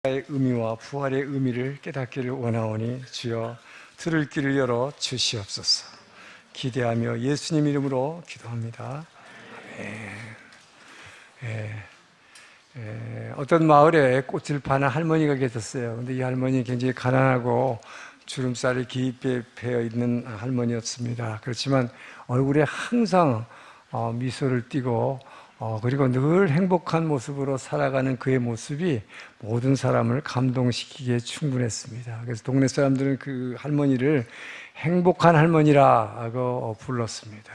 의 의미와 부활의 의미를 깨닫기를 원하오니 주여 들을 길을 열어 주시옵소서. 기대하며 예수님 이름으로 기도합니다. 어떤 마을에 꽃을 파는 할머니가 계셨어요. 근데 이 할머니 굉장히 가난하고 주름살이 깊게 배어 있는 할머니였습니다. 그렇지만 얼굴에 항상 미소를 띠고 그리고 늘 행복한 모습으로 살아가는 그의 모습이 모든 사람을 감동시키기에 충분했습니다. 그래서 동네 사람들은 그 할머니를 행복한 할머니라고 불렀습니다.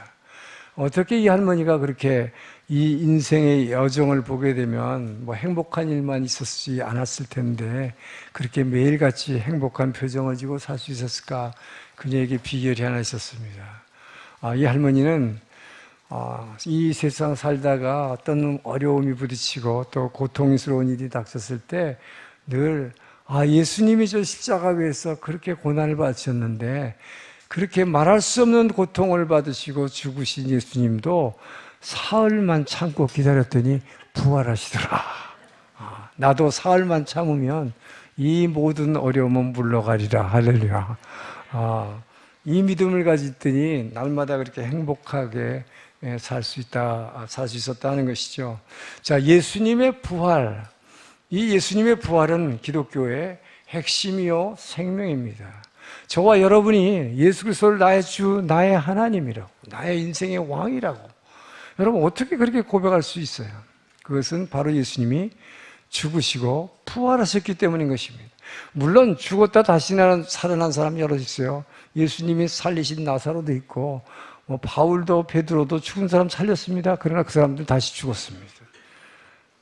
어떻게 이 할머니가 그렇게 이 인생의 여정을 보게 되면 행복한 일만 있었지 않았을 텐데 그렇게 매일같이 행복한 표정을 지고 살 수 있었을까? 그녀에게 비결이 하나 있었습니다. 이 할머니는 이 세상 살다가 어떤 어려움이 부딪히고 또 고통스러운 일이 닥쳤을 때 늘 예수님이 저 십자가 위에서 그렇게 고난을 받으셨는데 그렇게 말할 수 없는 고통을 받으시고 죽으신 예수님도 사흘만 참고 기다렸더니 부활하시더라. 나도 사흘만 참으면 이 모든 어려움은 물러가리라. 할렐루야. 이 믿음을 가졌더니 날마다 그렇게 행복하게 살 수 있었다 하는 것이죠. 자, 예수님의 부활. 이 예수님의 부활은 기독교의 핵심이요 생명입니다. 저와 여러분이 예수 그리스도를 나의 주, 나의 하나님이라고, 나의 인생의 왕이라고. 여러분 어떻게 그렇게 고백할 수 있어요? 그것은 바로 예수님이 죽으시고 부활하셨기 때문인 것입니다. 물론 죽었다 다시 살아난 사람이 여러 있어요. 예수님이 살리신 나사로도 있고 바울도 베드로도 죽은 사람 살렸습니다. 그러나 그 사람들 다시 죽었습니다.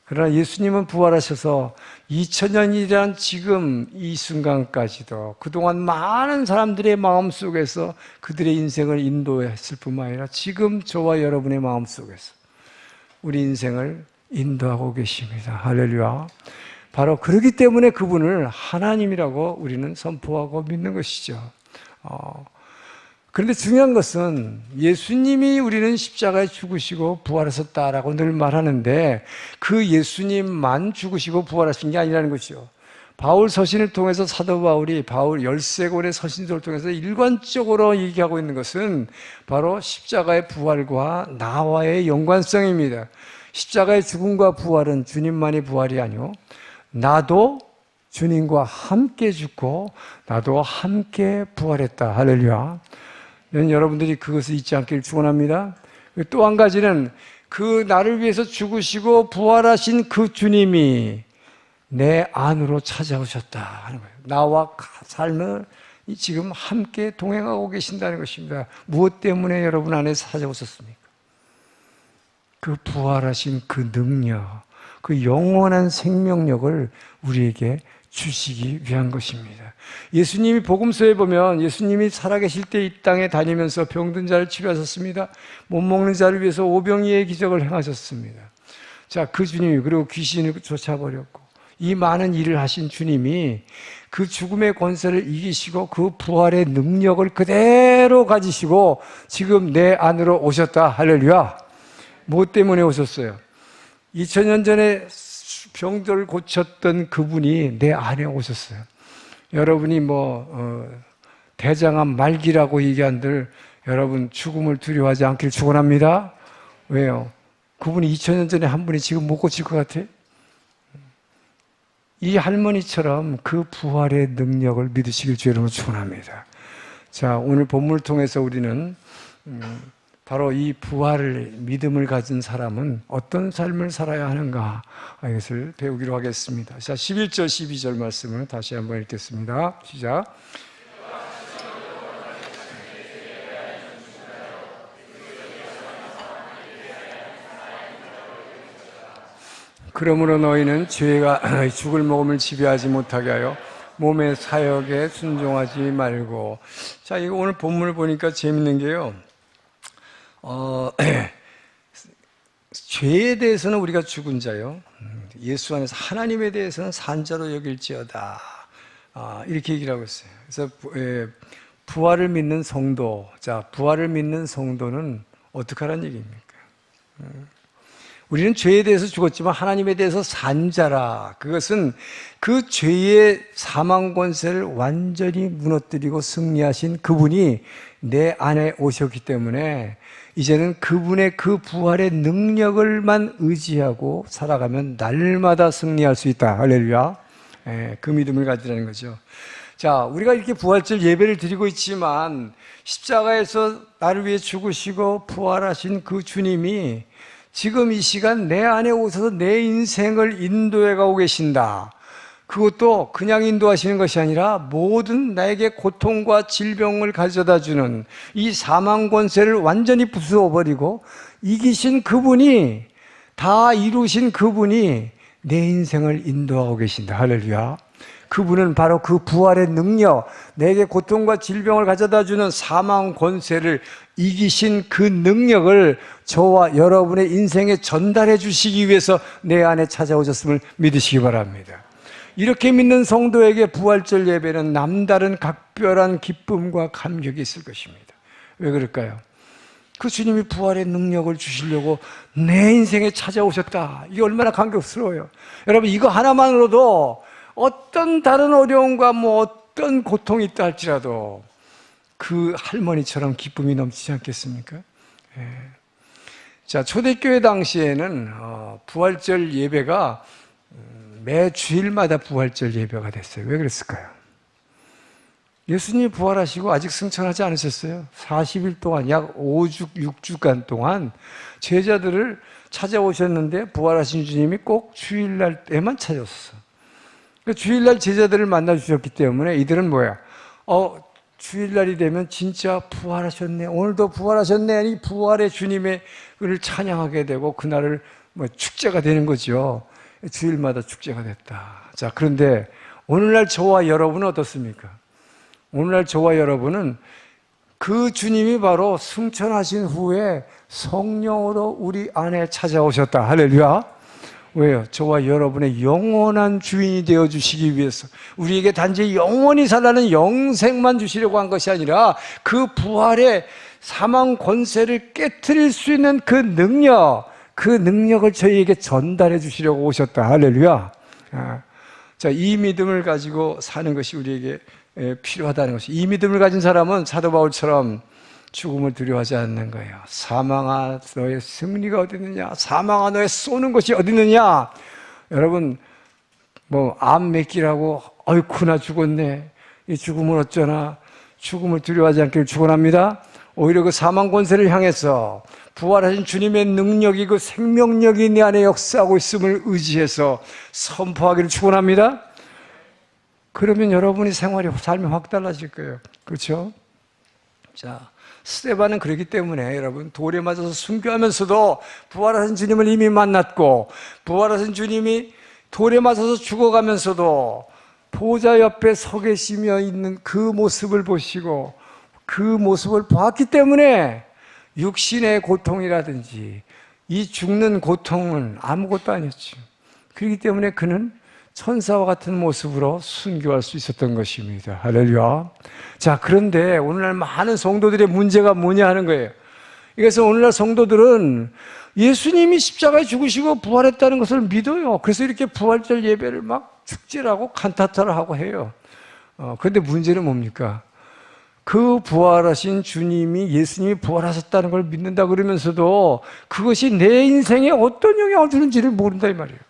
그러나 예수님은 부활하셔서 2000년이란 지금 이 순간까지도 그동안 많은 사람들의 마음속에서 그들의 인생을 인도했을 뿐만 아니라 지금 저와 여러분의 마음속에서 우리 인생을 인도하고 계십니다. 할렐루야. 바로 그렇기 때문에 그분을 하나님이라고 우리는 선포하고 믿는 것이죠. 그런데 중요한 것은 예수님이 우리는 십자가에 죽으시고 부활하셨다라고 늘 말하는데 그 예수님만 죽으시고 부활하신 게 아니라는 것이죠. 바울 서신을 통해서 사도 바울이 바울 13권의 서신들을 통해서 일관적으로 얘기하고 있는 것은 바로 십자가의 부활과 나와의 연관성입니다. 십자가의 죽음과 부활은 주님만의 부활이 아니요 나도 주님과 함께 죽고 나도 함께 부활했다. 할렐루야. 여러분들이 그것을 잊지 않기를 축원합니다. 또 한 가지는 그 나를 위해서 죽으시고 부활하신 그 주님이 내 안으로 찾아오셨다 하는 거예요. 나와 삶을 지금 함께 동행하고 계신다는 것입니다. 무엇 때문에 여러분 안에 찾아오셨습니까? 그 부활하신 그 능력, 그 영원한 생명력을 우리에게 주시기 위한 것입니다. 예수님이 복음서에 보면 예수님이 살아계실 때 이 땅에 다니면서 병든 자를 치료하셨습니다. 못 먹는 자를 위해서 오병이의 기적을 행하셨습니다. 자, 그 주님이 그리고 귀신을 쫓아버렸고 이 많은 일을 하신 주님이 그 죽음의 권세를 이기시고 그 부활의 능력을 그대로 가지시고 지금 내 안으로 오셨다. 할렐루야. 무엇 때문에 오셨어요? 2000년 전에 병들을 고쳤던 그분이 내 안에 오셨어요. 여러분이 대장암 말기라고 얘기한들 여러분 죽음을 두려워하지 않길 축원합니다. 왜요? 그분이 2000년 전에 한 분이 지금 못 고칠 것 같아? 이 할머니처럼 그 부활의 능력을 믿으시길 주여로 축원합니다. 자, 오늘 본문을 통해서 우리는 바로 이 부활을 믿음을 가진 사람은 어떤 삶을 살아야 하는가 이것을 배우기로 하겠습니다. 자, 11절 12절 말씀을 다시 한번 읽겠습니다. 시작. 그러므로 너희는 죄가 죽을 먹음을 지배하지 못하게 하여 몸의 사역에 순종하지 말고. 자, 이거 오늘 본문을 보니까 재밌는 게요. 죄에 대해서는 우리가 죽은 자요. 예수 안에서 하나님에 대해서는 산 자로 여길지어다. 이렇게 얘기를 하고 있어요. 그래서 부활을 믿는 성도. 자, 부활을 믿는 성도는 어떻게 하라는 얘기입니까? 우리는 죄에 대해서 죽었지만 하나님에 대해서 산 자라. 그것은 그 죄의 사망 권세를 완전히 무너뜨리고 승리하신 그분이 내 안에 오셨기 때문에 이제는 그분의 그 부활의 능력을만 의지하고 살아가면 날마다 승리할 수 있다. 할렐루야. 그 믿음을 가지라는 거죠. 자, 우리가 이렇게 부활절 예배를 드리고 있지만 십자가에서 나를 위해 죽으시고 부활하신 그 주님이 지금 이 시간 내 안에 오셔서 내 인생을 인도해 가고 계신다. 그것도 그냥 인도하시는 것이 아니라 모든 나에게 고통과 질병을 가져다 주는 이 사망 권세를 완전히 부수어버리고 이기신 그분이, 다 이루신 그분이 내 인생을 인도하고 계신다. 할렐루야. 그분은 바로 그 부활의 능력, 내게 고통과 질병을 가져다 주는 사망 권세를 이기신 그 능력을 저와 여러분의 인생에 전달해 주시기 위해서 내 안에 찾아오셨음을 믿으시기 바랍니다. 이렇게 믿는 성도에게 부활절 예배는 남다른 각별한 기쁨과 감격이 있을 것입니다. 왜 그럴까요? 그 주님이 부활의 능력을 주시려고 내 인생에 찾아오셨다. 이게 얼마나 감격스러워요. 여러분, 이거 하나만으로도 어떤 다른 어려움과 어떤 고통이 있다 할지라도 그 할머니처럼 기쁨이 넘치지 않겠습니까? 예. 자, 초대교회 당시에는 부활절 예배가 매 주일마다 부활절 예배가 됐어요. 왜 그랬을까요? 예수님이 부활하시고 아직 승천하지 않으셨어요. 40일 동안, 약 5주, 6주간 동안 제자들을 찾아오셨는데 부활하신 주님이 꼭 주일날 때만 찾아오셨어요. 주일날 제자들을 만나 주셨기 때문에 이들은 뭐야? 주일날이 되면 진짜 부활하셨네. 오늘도 부활하셨네. 이 부활의 주님의 을 찬양하게 되고 그날을 축제가 되는 거죠. 주일마다 축제가 됐다. 자, 그런데 오늘날 저와 여러분은 어떻습니까? 오늘날 저와 여러분은 그 주님이 바로 승천하신 후에 성령으로 우리 안에 찾아오셨다. 할렐루야. 왜요? 저와 여러분의 영원한 주인이 되어주시기 위해서, 우리에게 단지 영원히 살라는 영생만 주시려고 한 것이 아니라 그 부활의 사망 권세를 깨트릴 수 있는 그 능력을 저희에게 전달해 주시려고 오셨다. 할렐루야. 자, 이 믿음을 가지고 사는 것이 우리에게 필요하다는 것이, 이 믿음을 가진 사람은 사도 바울처럼 죽음을 두려워하지 않는 거예요. 사망아, 너의 승리가 어디 있느냐? 사망아, 너의 쏘는 것이 어디 있느냐? 여러분, 암 맺기라고 어이쿠 나 죽었네, 이 죽음을 어쩌나, 죽음을 두려워하지 않기를 축원합니다. 오히려 그 사망 권세를 향해서 부활하신 주님의 능력이, 그 생명력이 내 안에 역사하고 있음을 의지해서 선포하기를 축원합니다. 그러면 여러분이 삶이 확 달라질 거예요. 그렇죠? 자, 스데반은 그렇기 때문에 여러분, 돌에 맞아서 순교하면서도 부활하신 주님을 이미 만났고, 부활하신 주님이 돌에 맞아서 죽어가면서도 보좌 옆에 서 계시며 있는 그 모습을 보시고 그 모습을 봤기 때문에 육신의 고통이라든지 이 죽는 고통은 아무것도 아니었죠. 그렇기 때문에 그는 천사와 같은 모습으로 순교할 수 있었던 것입니다. 할렐루야. 자, 그런데 오늘날 많은 성도들의 문제가 뭐냐 하는 거예요. 그래서 오늘날 성도들은 예수님이 십자가에 죽으시고 부활했다는 것을 믿어요. 그래서 이렇게 부활절 예배를 막 축제라고 칸타타를 하고 해요. 그런데 문제는 뭡니까? 그 부활하신 주님이, 예수님이 부활하셨다는 걸 믿는다 그러면서도 그것이 내 인생에 어떤 영향을 주는지를 모른다 이 말이에요.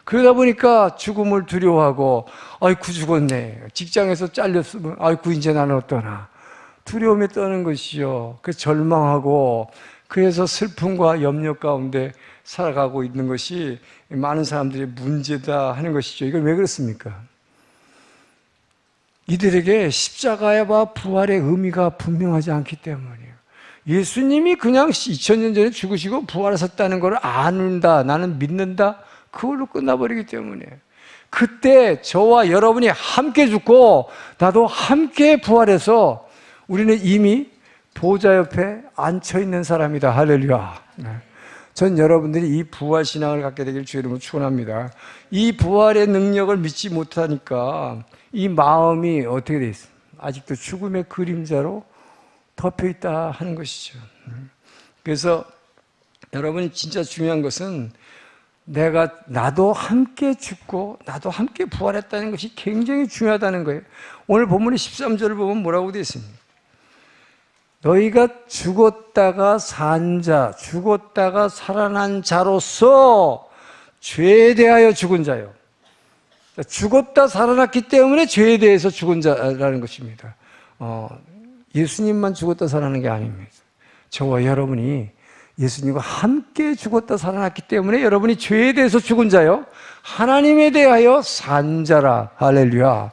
그러다 보니까 죽음을 두려워하고, 아이쿠 죽었네. 직장에서 잘렸으면 아이쿠 이제 나는 어떠나. 두려움에 떠는 것이요. 그래서 절망하고, 그래서 슬픔과 염려 가운데 살아가고 있는 것이 많은 사람들의 문제다 하는 것이죠. 이건 왜 그렇습니까? 이들에게 십자가와 부활의 의미가 분명하지 않기 때문이에요. 예수님이 그냥 2000년 전에 죽으시고 부활하셨다는 걸 아는다, 나는 믿는다, 그걸로 끝나버리기 때문에, 그때 저와 여러분이 함께 죽고 나도 함께 부활해서 우리는 이미 보좌 옆에 앉혀있는 사람이다. 할렐루야. 전 여러분들이 이 부활신앙을 갖게 되길 주의 이름으로 축원합니다. 이 부활의 능력을 믿지 못하니까 이 마음이 어떻게 돼 있어요? 아직도 죽음의 그림자로 덮여있다 하는 것이죠. 그래서 여러분, 진짜 중요한 것은 나도 함께 죽고 나도 함께 부활했다는 것이 굉장히 중요하다는 거예요. 오늘 본문의 13절을 보면 뭐라고 되어 있습니까? 너희가 죽었다가 산 자, 죽었다가 살아난 자로서 죄에 대하여 죽은 자요. 죽었다 살아났기 때문에 죄에 대해서 죽은 자라는 것입니다. 예수님만 죽었다 살아난 게 아닙니다. 저와 여러분이 예수님과 함께 죽었다 살아났기 때문에 여러분이 죄에 대해서 죽은 자요, 하나님에 대하여 산 자라. 할렐루야.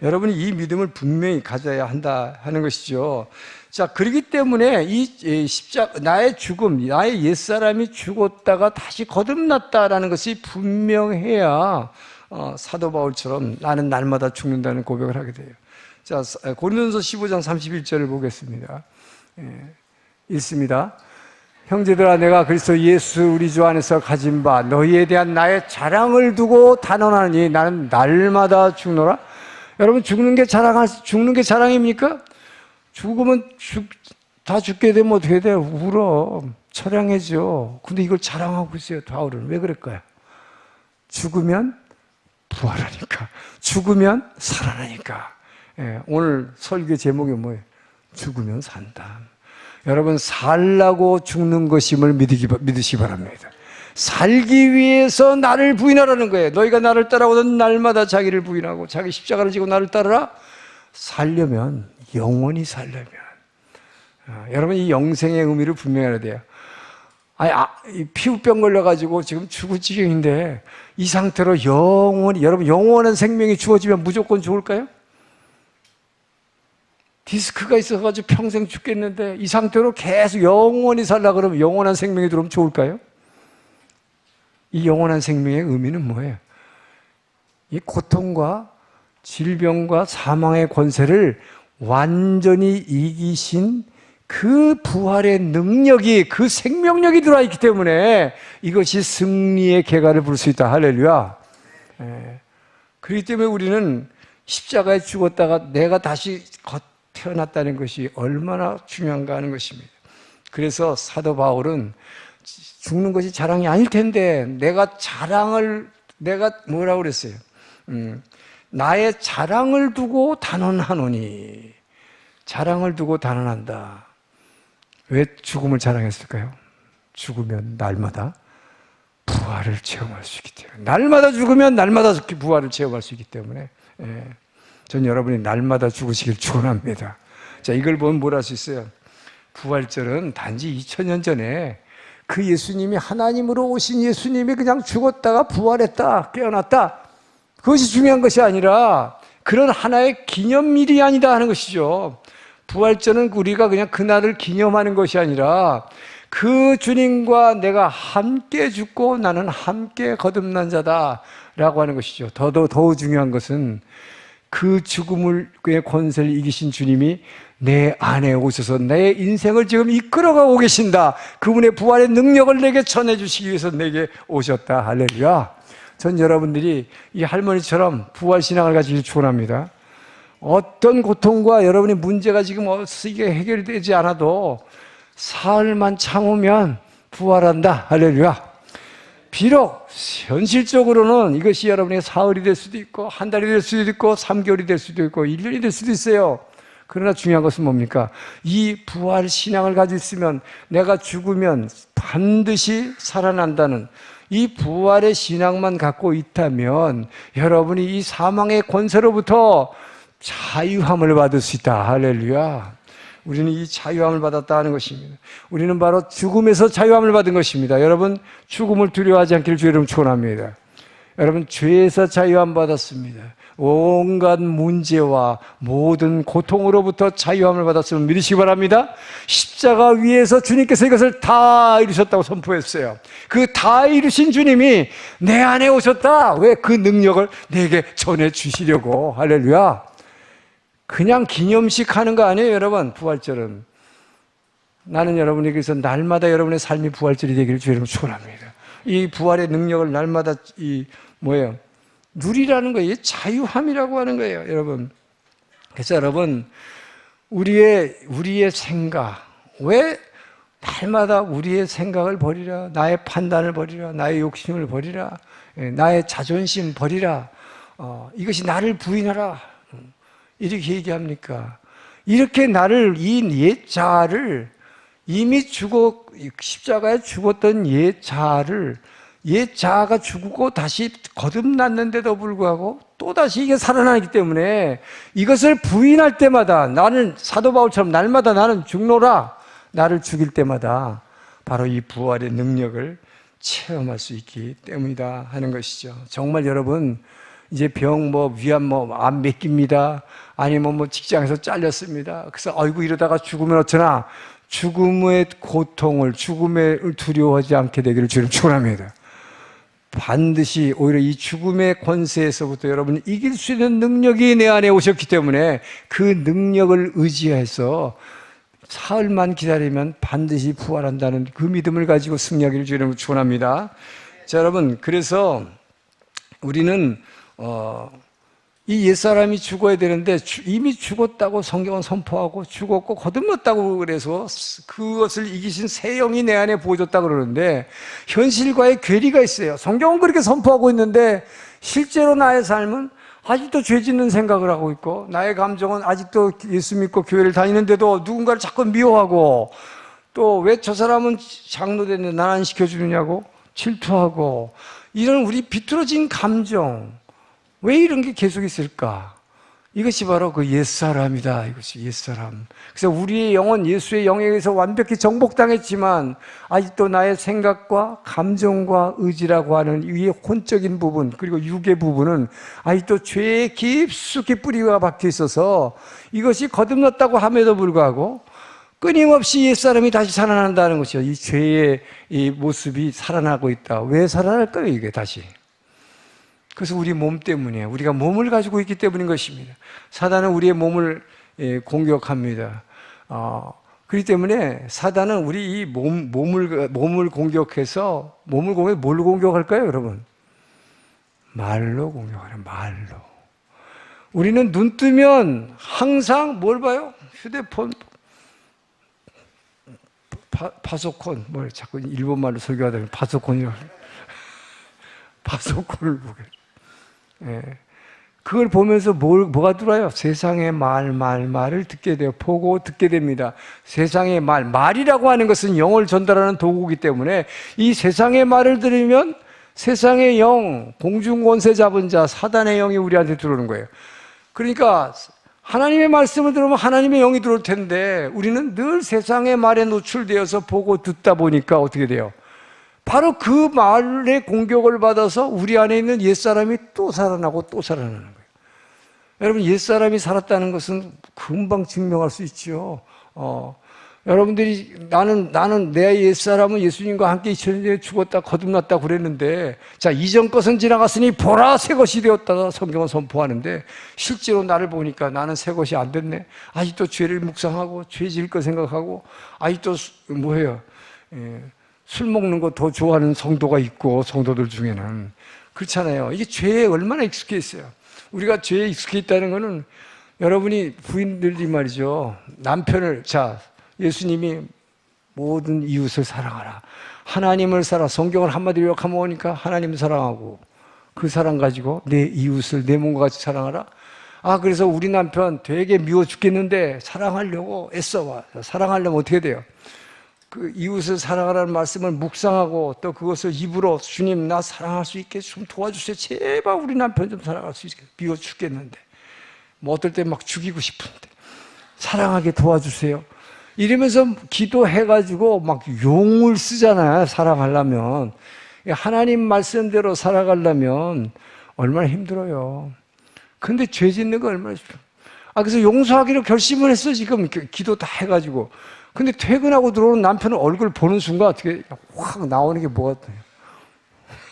여러분이 이 믿음을 분명히 가져야 한다 하는 것이죠. 자, 그렇기 때문에 이 십자가, 나의 죽음, 나의 옛사람이 죽었다가 다시 거듭났다라는 것이 분명해야 사도 바울처럼 나는 날마다 죽는다는 고백을 하게 돼요. 자, 고린도전서 15장 31절을 보겠습니다. 읽습니다. 형제들아, 내가 그리스도 예수 우리 주 안에서 가진 바 너희에 대한 나의 자랑을 두고 단언하니 나는 날마다 죽노라. 여러분, 죽는 게 자랑입니까? 죽으면 다 죽게 되면 어떻게 돼요? 울어. 처량해져. 근데 이걸 자랑하고 있어요, 바울은. 왜 그럴까요? 죽으면 부활하니까. 죽으면 살아나니까. 오늘 설교 제목이 뭐예요? 죽으면 산다. 여러분, 살라고 죽는 것임을 믿으시기 바랍니다. 살기 위해서 나를 부인하라는 거예요. 너희가 나를 따라오던 날마다 자기를 부인하고 자기 십자가를 지고 나를 따르라. 살려면, 영원히 살려면, 여러분, 이 영생의 의미를 분명히 알아야 돼요. 피부병 걸려가지고 지금 죽을 지경인데 이 상태로 영원히, 여러분, 영원한 생명이 주어지면 무조건 좋을까요? 디스크가 있어가지고 평생 죽겠는데 이 상태로 계속 영원히 살라 그러면 영원한 생명이 들어오면 좋을까요? 이 영원한 생명의 의미는 뭐예요? 이 고통과 질병과 사망의 권세를 완전히 이기신 그 부활의 능력이, 그 생명력이 들어와 있기 때문에 이것이 승리의 계가를 부를 수 있다. 할렐루야. 그렇기 때문에 우리는 십자가에 죽었다가 내가 다시 태어났다는 것이 얼마나 중요한가 하는 것입니다. 그래서 사도 바울은 죽는 것이 자랑이 아닐 텐데 내가 뭐라고 그랬어요? 나의 자랑을 두고 단언하노니. 자랑을 두고 단언한다. 왜 죽음을 자랑했을까요? 죽으면 날마다 부활을 체험할 수 있기 때문에. 날마다 죽으면 날마다 부활을 체험할 수 있기 때문에. 전 여러분이 날마다 죽으시길 축원합니다. 자, 이걸 보면 뭘 할 수 있어요? 부활절은 단지 2000년 전에 그 예수님이, 하나님으로 오신 예수님이 그냥 죽었다가 부활했다, 깨어났다, 그것이 중요한 것이 아니라 그런 하나의 기념일이 아니다 하는 것이죠. 부활절은 우리가 그냥 그날을 기념하는 것이 아니라 그 주님과 내가 함께 죽고 나는 함께 거듭난 자다라고 하는 것이죠. 더욱 중요한 것은 그 죽음을, 그의 권세를 이기신 주님이 내 안에 오셔서 내 인생을 지금 이끌어가고 계신다. 그분의 부활의 능력을 내게 전해주시기 위해서 내게 오셨다. 할렐루야. 전 여러분들이 이 할머니처럼 부활신앙을 가지길 축원합니다. 어떤 고통과 여러분의 문제가 지금 이게 해결되지 않아도 사흘만 참으면 부활한다. 할렐루야. 비록 현실적으로는 이것이 여러분의 사흘이 될 수도 있고 한 달이 될 수도 있고 3개월이 될 수도 있고 1년이 될 수도 있어요. 그러나 중요한 것은 뭡니까? 이 부활 신앙을 가지고 있으면 내가 죽으면 반드시 살아난다는 이 부활의 신앙만 갖고 있다면 여러분이 이 사망의 권세로부터 자유함을 받을 수 있다. 할렐루야. 우리는 이 자유함을 받았다는 것입니다. 우리는 바로 죽음에서 자유함을 받은 것입니다. 여러분, 죽음을 두려워하지 않기를 주의 이름으로 축원합니다. 여러분, 죄에서 자유함 받았습니다. 온갖 문제와 모든 고통으로부터 자유함을 받았음을 믿으시기 바랍니다. 십자가 위에서 주님께서 이것을 다 이루셨다고 선포했어요. 그 다 이루신 주님이 내 안에 오셨다. 왜? 그 능력을 내게 전해주시려고. 할렐루야. 그냥 기념식 하는 거 아니에요, 여러분. 부활절은. 나는 여러분에게서 날마다 여러분의 삶이 부활절이 되기를 주의 이름으로 축원합니다. 이 부활의 능력을 날마다 누리라는 거예요. 자유함이라고 하는 거예요, 여러분. 그래서 여러분, 우리의 생각, 왜 날마다 우리의 생각을 버리라, 나의 판단을 버리라, 나의 욕심을 버리라, 나의 자존심 버리라, 이것이 나를 부인하라, 이렇게 얘기합니까? 이렇게 나를, 이 옛 자아를, 이미 십자가에 죽었던 옛 자아가 죽고 다시 거듭났는데도 불구하고 또다시 이게 살아나기 때문에 이것을 부인할 때마다, 나는 사도 바울처럼 날마다 나는 죽노라, 나를 죽일 때마다 바로 이 부활의 능력을 체험할 수 있기 때문이다 하는 것이죠. 정말 여러분, 이제 병, 위암, 안 맡깁니다, 아니면 직장에서 잘렸습니다, 그래서 아이고 이러다가 죽으면 어쩌나, 죽음의 고통을, 죽음을 두려워하지 않게 되기를 주님 축원합니다. 반드시 오히려 이 죽음의 권세에서부터 여러분이 이길 수 있는 능력이 내 안에 오셨기 때문에 그 능력을 의지해서 사흘만 기다리면 반드시 부활한다는 그 믿음을 가지고 승리하기를 주님으로 축원합니다. 자, 여러분, 그래서 우리는 이 옛사람이 죽어야 되는데 이미 죽었다고 성경은 선포하고 죽었고 거듭났다고 그래서 그것을 이기신 새 영이 내 안에 부어졌다고 그러는데 현실과의 괴리가 있어요. 성경은 그렇게 선포하고 있는데 실제로 나의 삶은 아직도 죄 짓는 생각을 하고 있고, 나의 감정은 아직도 예수 믿고 교회를 다니는데도 누군가를 자꾸 미워하고, 또 왜 저 사람은 장로 됐는데 난 안 시켜주느냐고 질투하고, 이런 우리 비뚤어진 감정, 왜 이런 게 계속 있을까? 이것이 바로 그 옛사람이다. 이것이 옛사람. 그래서 우리의 영은 예수의 영에 의해서 완벽히 정복당했지만 아직도 나의 생각과 감정과 의지라고 하는 이 혼적인 부분, 그리고 육의 부분은 아직도 죄에 깊숙이 뿌리가 박혀 있어서 이것이 거듭났다고 함에도 불구하고 끊임없이 옛사람이 다시 살아난다는 것이죠. 이 죄의 이 모습이 살아나고 있다. 왜 살아날까요, 이게 다시? 그래서 우리 몸 때문에, 우리가 몸을 가지고 있기 때문인 것입니다. 사단은 우리의 몸을 공격합니다. 그렇기 때문에 사단은 우리 이 몸을 공격해서, 뭘로 공격할까요, 여러분? 말로 공격하는, 말로. 우리는 눈 뜨면 항상 뭘 봐요? 휴대폰, 파소콘, 자꾸 일본말로 설교하다 보면 파소콘이라고. 파소콘을 보게. 예. 그걸 보면서 뭐가 들어요? 세상의 말을 듣게 돼요. 보고 듣게 됩니다. 세상의 말이라고 하는 것은 영을 전달하는 도구이기 때문에 이 세상의 말을 들으면 세상의 영, 공중권세 잡은 자, 사단의 영이 우리한테 들어오는 거예요. 그러니까 하나님의 말씀을 들으면 하나님의 영이 들어올 텐데 우리는 늘 세상의 말에 노출되어서 보고 듣다 보니까 어떻게 돼요? 바로 그 말의 공격을 받아서 우리 안에 있는 옛사람이 또 살아나고 또 살아나는 거예요. 여러분, 옛사람이 살았다는 것은 금방 증명할 수 있죠. 여러분들이 나는 내 옛사람은 예수님과 함께 2000년에 죽었다 거듭났다 그랬는데, 자, 이전 것은 지나갔으니 보라 새 것이 되었다 성경은 선포하는데 실제로 나를 보니까 나는 새 것이 안 됐네. 아직도 죄를 묵상하고 죄 지을 거 생각하고 아직도 뭐예요? 술 먹는 거 더 좋아하는 성도가 있고, 성도들 중에는 그렇잖아요. 이게 죄에 얼마나 익숙해 있어요. 우리가 죄에 익숙해 있다는 거는, 여러분이 부인들이 말이죠, 남편을, 자, 예수님이 모든 이웃을 사랑하라, 하나님을 성경을 한마디로 요약하면 뭐니까 하나님을 사랑하고 그 사랑 가지고 내 이웃을 내 몸과 같이 사랑하라. 그래서 우리 남편 되게 미워 죽겠는데 사랑하려고 애써와. 사랑하려면 어떻게 돼요? 그 이웃을 사랑하라는 말씀을 묵상하고 또 그것을 입으로, 주님 나 사랑할 수 있게 좀 도와주세요. 제발 우리 남편 좀 사랑할 수 있게. 미워 죽겠는데, 어떨 때 막 죽이고 싶은데 사랑하게 도와주세요. 이러면서 기도해가지고 막 용을 쓰잖아요. 사랑하려면, 하나님 말씀대로 살아가려면 얼마나 힘들어요. 근데 죄 짓는 거 얼마나 힘들어요. 그래서 용서하기로 결심을 했어. 지금 기도 다 해가지고. 근데 퇴근하고 들어오는 남편은 얼굴 보는 순간 어떻게 확 나오는 게 뭐가 돼요?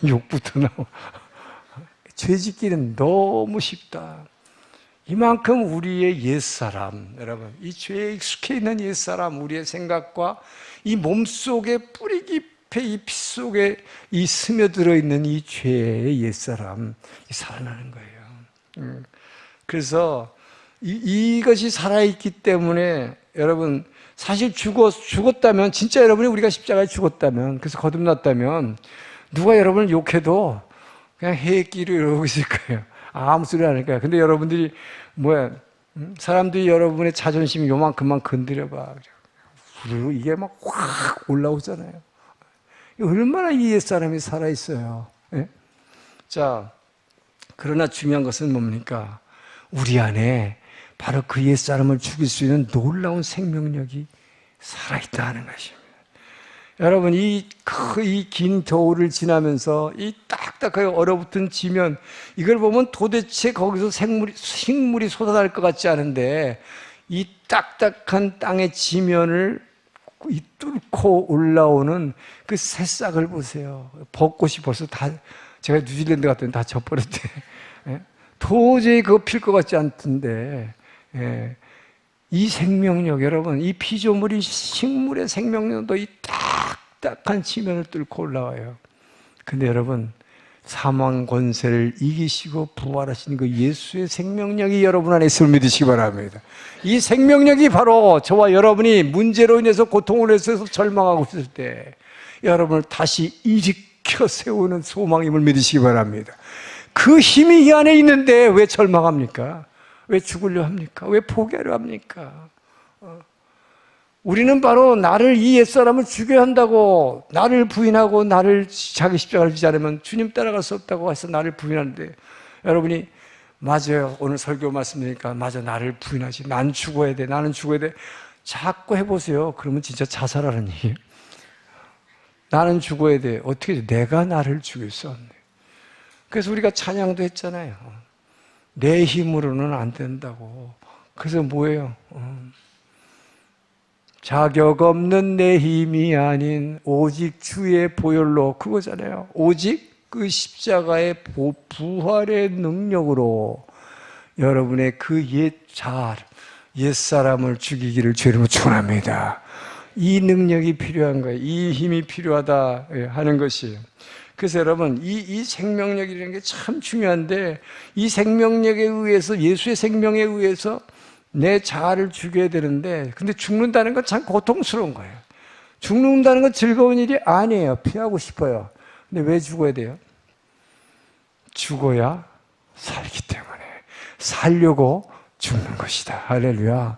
욕부터 나와. 죄 짓기는 너무 쉽다. 이만큼 우리의 옛사람, 여러분, 이 죄에 익숙해 있는 옛사람, 우리의 생각과 이 몸속에 뿌리 깊이 이 피 속에 이 스며들어 있는 이 죄의 옛사람, 살아나는 거예요. 그래서 이것이 살아있기 때문에 여러분, 사실 죽었다면, 진짜 여러분이 우리가 십자가에 죽었다면, 그래서 거듭났다면, 누가 여러분을 욕해도 그냥 해끼로 이러고 있을 거예요. 아무 소리 안 할 거예요. 근데 여러분들이, 사람들이 여러분의 자존심 요만큼만 건드려봐. 그리고 이게 막 확 올라오잖아요. 얼마나 이 옛사람이 살아있어요. 예? 자, 그러나 중요한 것은 뭡니까? 우리 안에 바로 그 옛사람을 죽일 수 있는 놀라운 생명력이 살아있다는 것입니다. 여러분, 이 긴 겨울을 지나면서 이 딱딱하게 얼어붙은 지면, 이걸 보면 도대체 거기서 식물이 솟아날 것 같지 않은데, 이 딱딱한 땅의 지면을 뚫고 올라오는 그 새싹을 보세요. 벚꽃이 벌써 다, 제가 뉴질랜드 갔더니 다 져버렸대. 도저히 그거 필 것 같지 않던데, 이 생명력, 여러분, 이 피조물이 식물의 생명력도 이 딱딱한 지면을 뚫고 올라와요. 근데 여러분, 사망 권세를 이기시고 부활하신 그 예수의 생명력이 여러분 안에 있음을 믿으시기 바랍니다. 이 생명력이 바로 저와 여러분이 문제로 인해서 고통을 해서 절망하고 있을 때 여러분을 다시 일으켜 세우는 소망임을 믿으시기 바랍니다. 그 힘이 이 안에 있는데 왜 절망합니까? 왜 죽으려 합니까? 왜 포기하려 합니까? 우리는 바로 나를, 이 옛사람을 죽여야 한다고, 나를 부인하고 나를 자기 십자가를 지지 않으면 주님 따라갈 수 없다고 해서 나를 부인하는데, 여러분이 맞아요, 오늘 설교 말씀드리니까 맞아, 나를 부인하지, 난 죽어야 돼, 나는 죽어야 돼, 자꾸 해보세요. 그러면 진짜 자살하는 얘기예요. 나는 죽어야 돼. 어떻게 내가 나를 죽일 수 없네. 그래서 우리가 찬양도 했잖아요. 내 힘으로는 안 된다고. 그래서 뭐예요? 자격 없는 내 힘이 아닌 오직 주의 보혈로, 그거잖아요. 오직 그 십자가의 부활의 능력으로 여러분의 그 옛사람을 죽이기를 주님으로 축원합니다. 이 능력이 필요한 거예요. 이 힘이 필요하다 하는 것이. 그래서 여러분, 이 생명력이라는 게 참 중요한데, 이 생명력에 의해서, 예수의 생명에 의해서 내 자아를 죽여야 되는데, 근데 죽는다는 건 참 고통스러운 거예요. 죽는다는 건 즐거운 일이 아니에요. 피하고 싶어요. 근데 왜 죽어야 돼요? 죽어야 살기 때문에. 살려고 죽는 것이다. 할렐루야.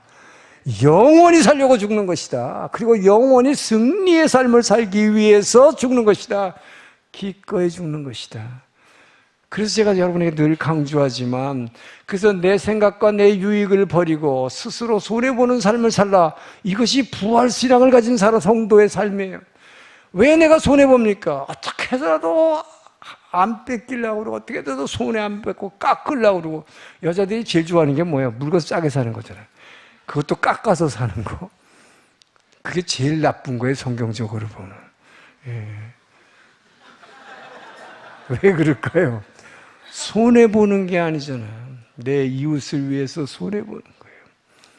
영원히 살려고 죽는 것이다. 그리고 영원히 승리의 삶을 살기 위해서 죽는 것이다. 기꺼이 죽는 것이다. 그래서 제가 여러분에게 늘 강조하지만, 그래서 내 생각과 내 유익을 버리고 스스로 손해보는 삶을 살라. 이것이 부활신앙을 가진 성도의 삶이에요. 왜 내가 손해봅니까? 어떻게 해서라도 안 뺏기려고 그러고, 어떻게 해서라도 손해 안 뺏고 깎으려고 그러고. 여자들이 제일 좋아하는 게 뭐예요? 물건 싸게 사는 거잖아요. 그것도 깎아서 사는 거. 그게 제일 나쁜 거예요, 성경적으로 보면. 왜 그럴까요? 손해보는 게 아니잖아요. 내 이웃을 위해서 손해보는 거예요.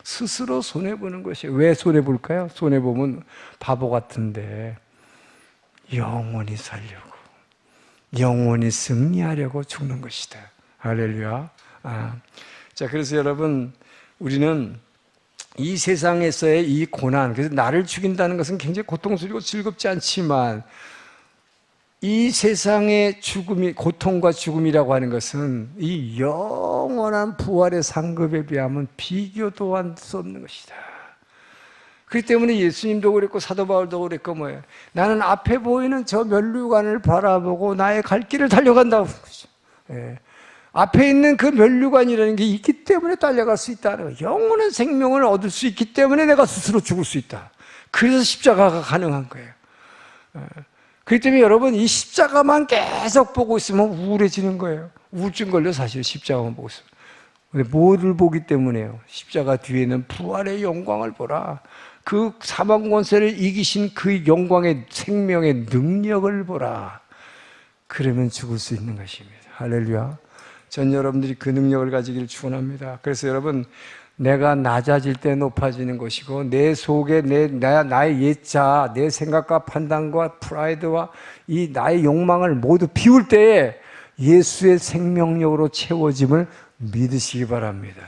스스로 손해보는 것이에요. 왜 손해볼까요? 손해보면 바보 같은데, 영원히 살려고, 영원히 승리하려고 죽는 것이다. 할렐루야. 자, 그래서 여러분, 우리는 이 세상에서의 이 고난, 그래서 나를 죽인다는 것은 굉장히 고통스럽고 즐겁지 않지만, 이 세상의 죽음이, 고통과 죽음이라고 하는 것은 이 영원한 부활의 상급에 비하면 비교도 할 수 없는 것이다. 그렇기 때문에 예수님도 그랬고 사도 바울도 그랬고 뭐예요? 나는 앞에 보이는 저 면류관을 바라보고 나의 갈 길을 달려간다고 그런 거죠. 앞에 있는 그 면류관이라는 게 있기 때문에 달려갈 수 있다는 거예요. 영원한 생명을 얻을 수 있기 때문에 내가 스스로 죽을 수 있다. 그래서 십자가가 가능한 거예요. 그렇기 때문에 여러분, 이 십자가만 계속 보고 있으면 우울해지는 거예요. 우울증 걸려, 사실 십자가만 보고 있으면. 근데 뭐를 보기 때문에요? 십자가 뒤에는 부활의 영광을 보라. 그 사망 권세를 이기신 그 영광의 생명의 능력을 보라. 그러면 죽을 수 있는 것입니다. 할렐루야. 전 여러분들이 그 능력을 가지기를 축원합니다. 그래서 여러분, 내가 낮아질 때 높아지는 것이고, 내 속에 나의 옛자, 내 생각과 판단과 프라이드와 이 나의 욕망을 모두 비울 때에 예수의 생명력으로 채워짐을 믿으시기 바랍니다.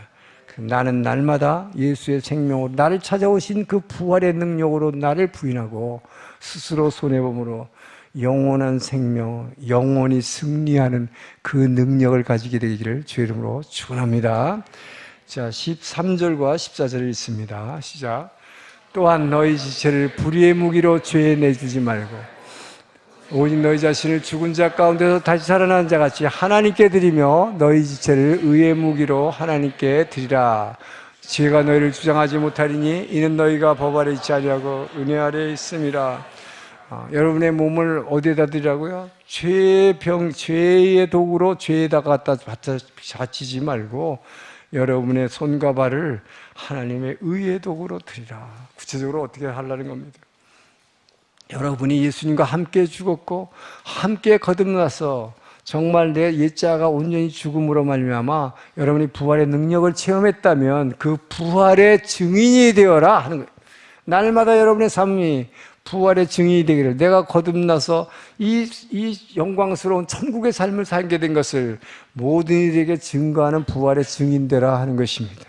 나는 날마다 예수의 생명으로 나를 찾아오신 그 부활의 능력으로 나를 부인하고 스스로 손해봄으로 영원한 생명, 영원히 승리하는 그 능력을 가지게 되기를 주의 이름으로 축원합니다. 자, 13절과 14절을 읽습니다. 시작. 또한 너희 지체를 불의의 무기로 죄에 내주지 말고 오직 너희 자신을 죽은 자 가운데서 다시 살아난 자 같이 하나님께 드리며 너희 지체를 의의 무기로 하나님께 드리라. 죄가 너희를 주장하지 못하리니 이는 너희가 법 아래 있지 아니하고 은혜 아래 있음이라. 여러분의 몸을 어디에다 드리라고요? 죄의 도구로 죄에다가 갖다 바치지 말고 여러분의 손과 발을 하나님의 의의 도구로 드리라. 구체적으로 어떻게 하려는 겁니다. 여러분이 예수님과 함께 죽었고 함께 거듭나서 정말 내 옛자가 온전히 죽음으로 말미암아 여러분이 부활의 능력을 체험했다면 그 부활의 증인이 되어라 하는 거예요. 날마다 여러분의 삶이 부활의 증인이 되기를, 내가 거듭나서 이 영광스러운 천국의 삶을 살게 된 것을 모든 이들에게 증거하는 부활의 증인되라 하는 것입니다.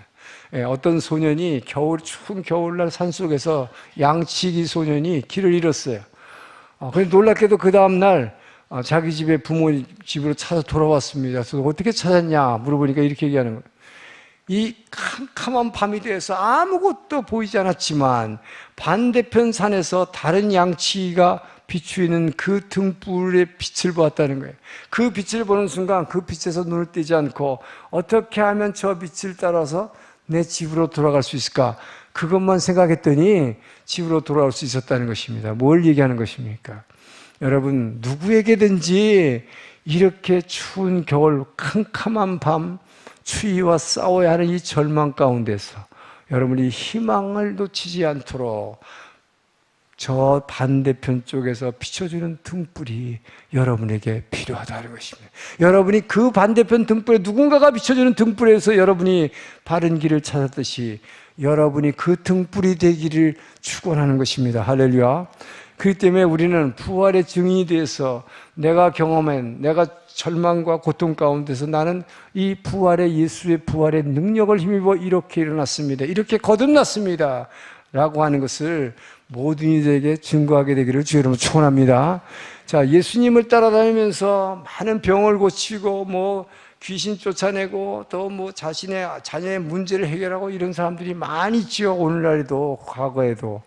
어떤 소년이 추운 겨울날 산속에서 양치기 소년이 길을 잃었어요. 그런데 놀랍게도 그 다음날 자기 집에 부모 집으로 찾아 돌아왔습니다. 그래서 어떻게 찾았냐 물어보니까 이렇게 얘기하는 거예요. 이 캄캄한 밤이 되어서 아무것도 보이지 않았지만 반대편 산에서 다른 양치기가 비추이는 그 등불의 빛을 보았다는 거예요. 그 빛을 보는 순간 그 빛에서 눈을 떼지 않고 어떻게 하면 저 빛을 따라서 내 집으로 돌아갈 수 있을까? 그것만 생각했더니 집으로 돌아올 수 있었다는 것입니다. 뭘 얘기하는 것입니까? 여러분, 누구에게든지 이렇게 추운 겨울, 캄캄한 밤, 추위와 싸워야 하는 이 절망 가운데서 여러분이 희망을 놓치지 않도록 저 반대편 쪽에서 비춰주는 등불이 여러분에게 필요하다는 것입니다. 여러분이 그 반대편 등불에 누군가가 비춰주는 등불에서 여러분이 바른 길을 찾았듯이 여러분이 그 등불이 되기를 축원하는 것입니다. 할렐루야. 그렇기 때문에 우리는 부활의 증인이 돼서 내가 절망과 고통 가운데서 나는 이 예수의 부활의 능력을 힘입어 이렇게 일어났습니다. 이렇게 거듭났습니다. 라고 하는 것을 모든 이들에게 증거하게 되기를 주의 이름으로 축원합니다. 자, 예수님을 따라다니면서 많은 병을 고치고 귀신 쫓아내고 또 자신의 자녀의 문제를 해결하고 이런 사람들이 많이 있죠. 오늘날에도 과거에도.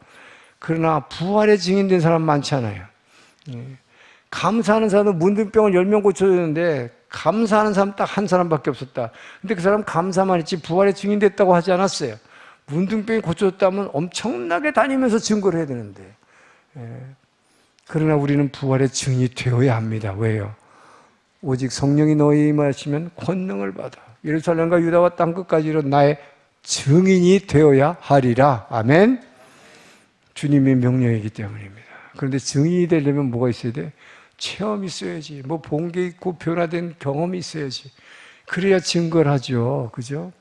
그러나 부활의 증인된 사람 많지 않아요. 감사하는 사람은 문둥병을 10명 고쳐줬는데 감사하는 사람 딱 한 사람밖에 없었다. 근데 그 사람 감사만 했지 부활의 증인됐다고 하지 않았어요. 문둥병이 고쳐졌다면 엄청나게 다니면서 증거를 해야 되는데. 그러나 우리는 부활의 증인이 되어야 합니다. 왜요? 오직 성령이 너희에 임하시면 권능을 받아 예루살렘과 유다와 땅끝까지 이른 나의 증인이 되어야 하리라. 아멘. 주님의 명령이기 때문입니다. 그런데 증인이 되려면 뭐가 있어야 돼? 체험이 있어야지. 본 게 있고 변화된 경험이 있어야지. 그래야 증거를 하죠. 그죠?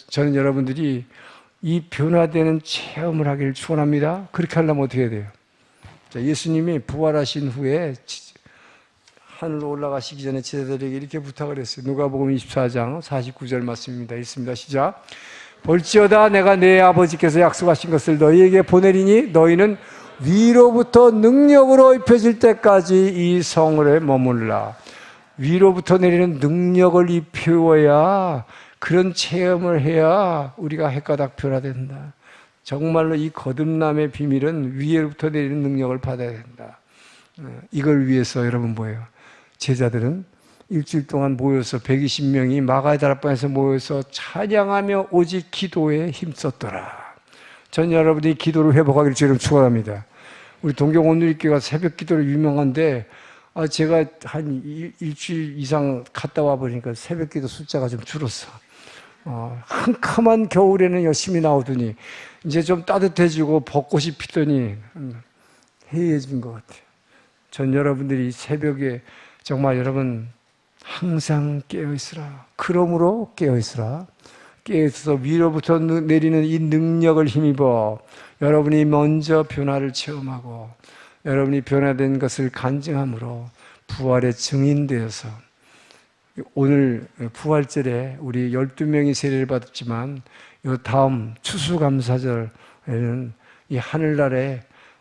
저는 여러분들이 이 변화되는 체험을 하기를 축원합니다. 그렇게 하려면 어떻게 해야 돼요? 자, 예수님이 부활하신 후에 하늘로 올라가시기 전에 제자들에게 이렇게 부탁을 했어요. 누가복음 24장 49절 말씀입니다. 읽습니다. 시작. 볼지어다 내가 내 아버지께서 약속하신 것을 너희에게 보내리니 너희는 위로부터 능력으로 입혀질 때까지 이 성읍에 머물라. 위로부터 내리는 능력을 입혀야, 그런 체험을 해야 우리가 헷가닥 변화된다. 정말로 이 거듭남의 비밀은 위로부터 내리는 능력을 받아야 된다. 이걸 위해서 여러분 뭐예요? 제자들은 일주일 동안 모여서 120명이 마가의 다락방에서 모여서 찬양하며 오직 기도에 힘썼더라. 전 여러분이 기도를 회복하기를 주님 축원합니다. 우리 동경 온누리교회가 새벽 기도로 유명한데 제가 한 일주일 이상 갔다 와 보니까 새벽 기도 숫자가 좀 줄었어. 캄캄한 겨울에는 열심히 나오더니 이제 좀 따뜻해지고 벚꽃이 피더니 해이해진 것 같아요. 전 여러분들이 새벽에 정말 여러분 항상 깨어있으라. 그러므로 깨어있으라. 깨어있어서 위로부터 내리는 이 능력을 힘입어 여러분이 먼저 변화를 체험하고 여러분이 변화된 것을 간증함으로 부활의 증인되어서 오늘 부활절에 우리 12명이 세례를 받았지만 이 다음 추수감사절에는 이 하늘나라에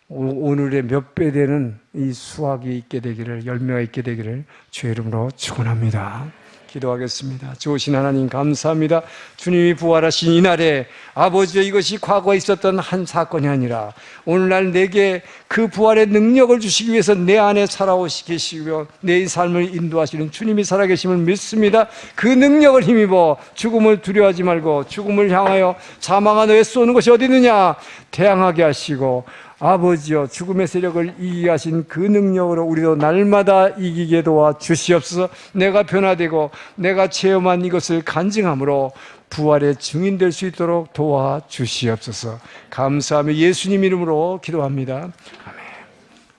오늘의 몇 배 되는 이 수확이 있게 되기를, 열매가 있게 되기를 주의 이름으로 축원합니다. 기도하겠습니다. 좋으신 하나님 감사합니다. 주님이 부활하신 이날에 아버지여, 이것이 과거에 있었던 한 사건이 아니라 오늘날 내게 그 부활의 능력을 주시기 위해서 내 안에 살아오시 계시고 내 삶을 인도하시는 주님이 살아계심을 믿습니다. 그 능력을 힘입어 죽음을 두려워하지 말고 죽음을 향하여 사망아 너의 쏘는 것이 어디 있느냐 대항하게 하시고, 아버지여, 죽음의 세력을 이기게 하신 그 능력으로 우리도 날마다 이기게 도와 주시옵소서. 내가 변화되고 내가 체험한 이것을 간증함으로 부활의 증인 될 수 있도록 도와 주시옵소서. 감사하며 예수님 이름으로 기도합니다. 아멘.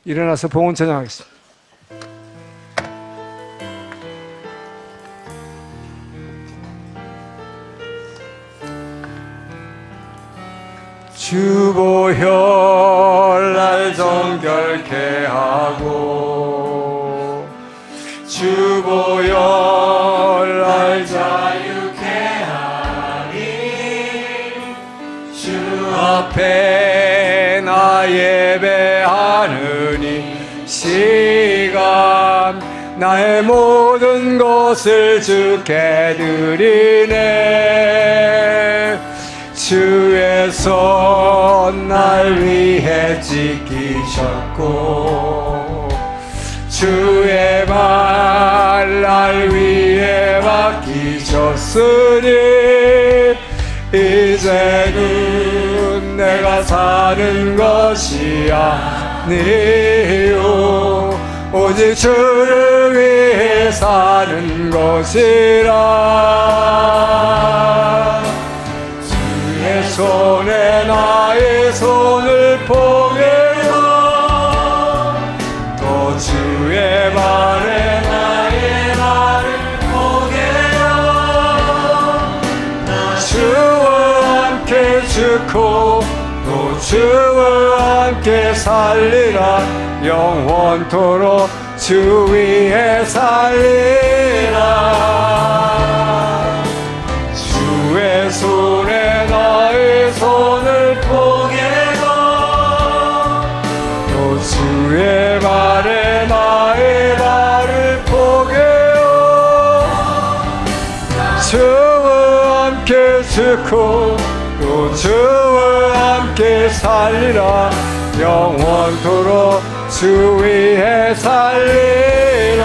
일어나서 봉헌 찬양하겠습니다. 주보혈날 정결케 하고 주보혈날 자유케 하리. 주 앞에 나 예배하느니 시간 나의 모든 것을 주께 드리네. 주의 손 날 위해 지키셨고 주의 말 날 위해 맡기셨으니 이제는 내가 사는 것이 아니요 오직 주를 위해 사는 것이라. 주의 손에 나의 손을 포개어 또 주의 말에 나의 말을 포개어 주와 함께 죽고 또 주와 함께 살리라. 영원토록 주 위에 살리라. 주의 손에 나의 손을 포개고 또 주의 말에 나의 말을 포개어 주와 함께 죽고 또 주와 함께 살리라. 영원토록 주 위에 살리라.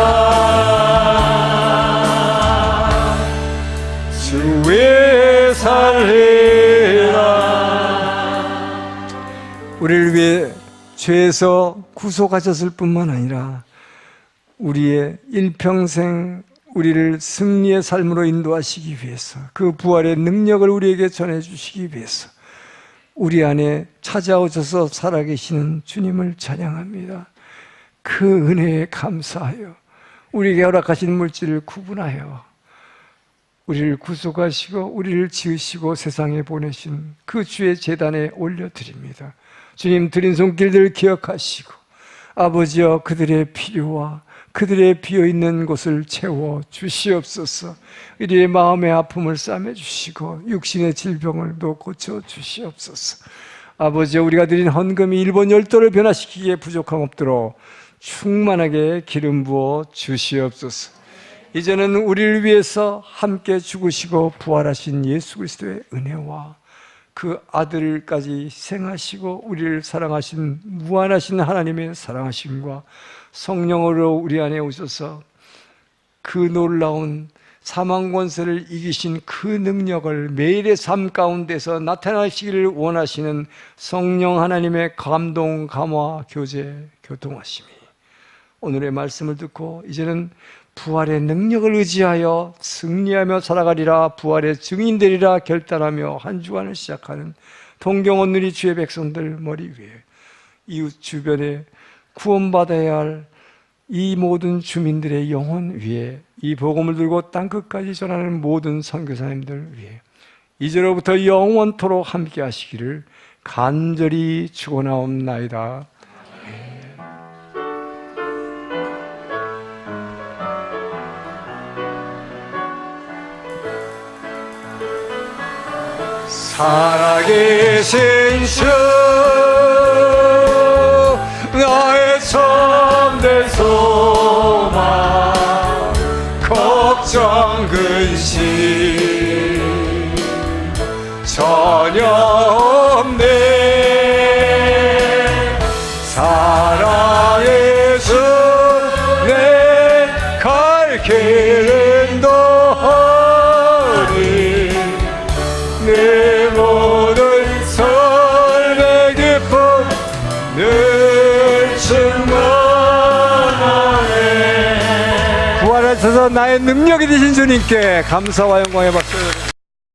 주 위에 살리라. 우리를 위해 죄에서 구속하셨을 뿐만 아니라 우리의 일평생 우리를 승리의 삶으로 인도하시기 위해서 그 부활의 능력을 우리에게 전해주시기 위해서 우리 안에 찾아오셔서 살아계시는 주님을 찬양합니다. 그 은혜에 감사하여 우리에게 허락하신 물질을 구분하여 우리를 구속하시고 우리를 지으시고 세상에 보내신 그 주의 제단에 올려드립니다. 주님 드린 손길들을 기억하시고 아버지여 그들의 필요와 그들의 비어있는 곳을 채워 주시옵소서. 우리의 마음의 아픔을 싸매주시고 육신의 질병을도 고쳐주시옵소서. 아버지여 우리가 드린 헌금이 일본 열도를 변화시키기에 부족함 없도록 충만하게 기름 부어 주시옵소서. 이제는 우리를 위해서 함께 죽으시고 부활하신 예수 그리스도의 은혜와 그 아들까지 희생하시고 우리를 사랑하신 무한하신 하나님의 사랑하심과 성령으로 우리 안에 오셔서 그 놀라운 사망 권세를 이기신 그 능력을 매일의 삶 가운데서 나타나시기를 원하시는 성령 하나님의 감동, 감화, 교제, 교통하심이 오늘의 말씀을 듣고 이제는 부활의 능력을 의지하여 승리하며 살아가리라, 부활의 증인되리라 결단하며 한 주간을 시작하는 동경원 누리 주의 백성들 머리 위에 이웃 주변에 구원받아야 할 이 모든 주민들의 영혼 위에 이 복음을 들고 땅끝까지 전하는 모든 선교사님들 위에 이제로부터 영원토록 함께 하시기를 간절히 축원하옵나이다. 살아계신 주 나의 참된 소망 걱정 근심 전혀 없네 사랑의 주 내 갈 길은 너니 내 모든 삶의 기쁨 늘 충만하네 부활하셔서 나의 능력이 되신 주님께 감사와 영광의 박수